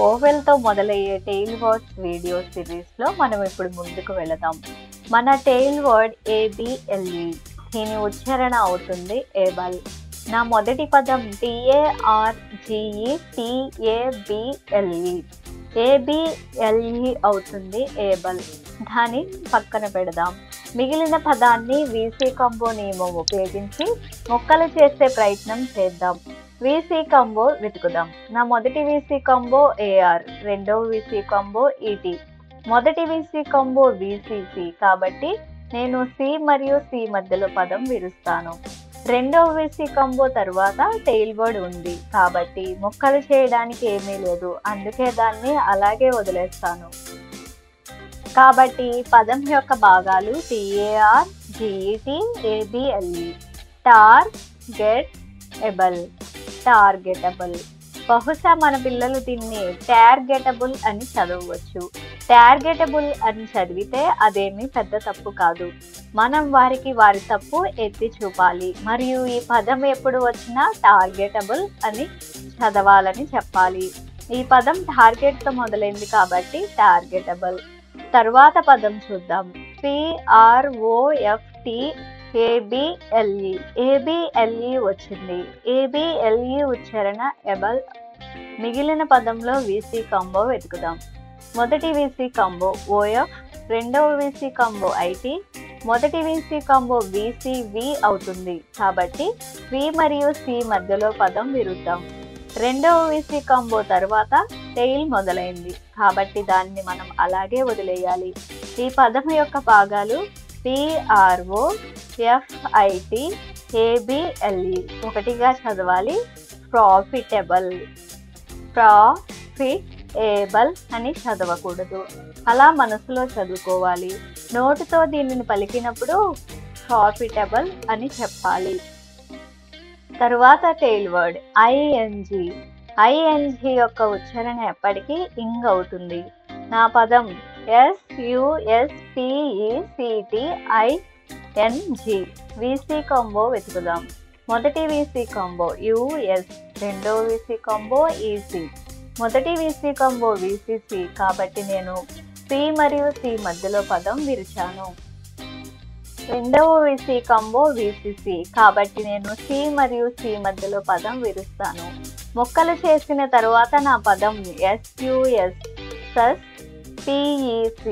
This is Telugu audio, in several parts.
ఓవెల్తో మొదలయ్యే టెయిల్ వర్డ్స్ వీడియో సిరీస్లో మనం ఇప్పుడు ముందుకు వెళదాం. మన టెయిల్ వర్డ్ ABLE. దీని ఉచ్చారణ అవుతుంది ఏబల్. నా మొదటి పదం TARGETABLE. ABLE అవుతుంది ఏబల్. దాన్ని పక్కన పెడదాం. మిగిలిన పదాన్ని VC కాంబో నియమం ఉపయోగించి మొక్కలు చేసే ప్రయత్నం చేద్దాం. VC కాంబో వెతుకుదాం. నా మొదటి VC కాంబో AR, రెండవ VC కాంబో ET, మొదటి VC కాంబో VCC. కాబట్టి నేను C మరియు C మధ్యలో పదం విరుస్తాను. రెండవ VC కాంబో తర్వాత టెయిల్ వర్డ్ ఉంది కాబట్టి మొక్కలు చేయడానికి ఏమీ లేదు, అందుకే దాన్ని అలాగే వదిలేస్తాను. కాబట్టి పదం యొక్క భాగాలు TARGETABLE. టార్గెటబుల్. బహుశా మన పిల్లలు దీన్ని టార్గెటబుల్ అని చదవవచ్చు. టార్గెటబుల్ అని చదివితే అదేమీ పెద్ద తప్పు కాదు. మనం వారికి వారి తప్పు ఎత్తి చూపాలి మరియు ఈ పదం ఎప్పుడు వచ్చినా టార్గెటబుల్ అని చదవాలని చెప్పాలి. ఈ పదం టార్గెట్తో మొదలైంది కాబట్టి టార్గెటబుల్. తర్వాత పదం చూద్దాం. PROFTABLE. ABLE వచ్చింది. ABLE ఉచ్చారణ ఎబల్. మిగిలిన పదంలో VC కాంబో వెతుకుదాం. మొదటి VC కాంబో OF, రెండవ VC కాంబో IT, మొదటి VC కాంబో VCV అవుతుంది. కాబట్టి V మరియు C మధ్యలో పదం విరుద్దాం. రెండవ VC కాంబో తర్వాత టెయిల్ మొదలైంది కాబట్టి దాన్ని మనం అలాగే వదిలేయాలి. ఈ పదం యొక్క భాగాలు PROFITABLE. ఒకటిగా చదవాలి. ప్రాఫిటేబుల్ అని చదవకూడదు, అలా మనసులో చదువుకోవాలి. నోటితో దీనిని పలికినప్పుడు ప్రాఫిటబుల్ అని చెప్పాలి. తరువాత టెయిల్ వర్డ్ ING. ING యొక్క ఉచ్చారణ ఎప్పటికీ ఇంగ్ అవుతుంది. నా పదం SUSPECTING. VC combo వెతుకుదాం. మొదటి VC కాంబో US, రెండవ VC కాంబో EC, మొదటి VC కాంబో VCC. కాబట్టి నేను C మరియు C మధ్యలో పదం విరిచాను. రెండవ VC కాంబో VCC కాబట్టి నేను C మరియు C మధ్యలో పదం విరుస్తాను. మొక్కలు చేసిన తరువాత నా పదం SUS, PEC,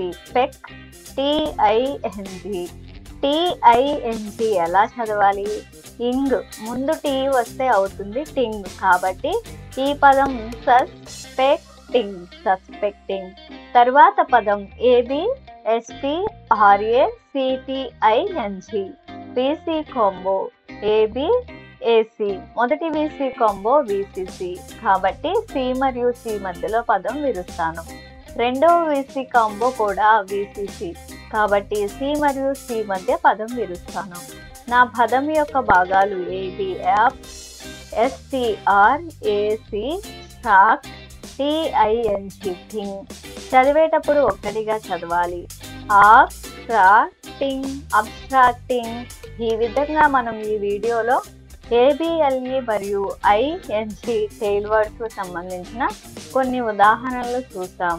PEC, TING ఎలా చదవాలి? ఇంగ్ ముందు T వస్తే అవుతుంది టింగ్. కాబట్టి ఈ పదం సస్పెక్టింగ్. తర్వాత పదం ABSTRACTING. VC కాంబో ABAC, మొదటి VC కాంబో VCC. కాబట్టి C మరియు C మధ్యలో పదం విరుస్తాను. రెండవ VC కాంబో కూడా VCC కాబట్టి C మరియు C మధ్య పదం విరుస్తాను. నా పదం యొక్క భాగాలు ABF, STRAC, stock, TING, thing. చదివేటప్పుడు ఒక్కటిగా చదవాలి. అబ్స్ట్రాక్టింగ్. ఈ విధంగా మనం ఈ వీడియోలో ABLE మరియు ING టెయిల్ వర్డ్స్ కు సంబంధించిన కొన్ని ఉదాహరణలు చూస్తాం.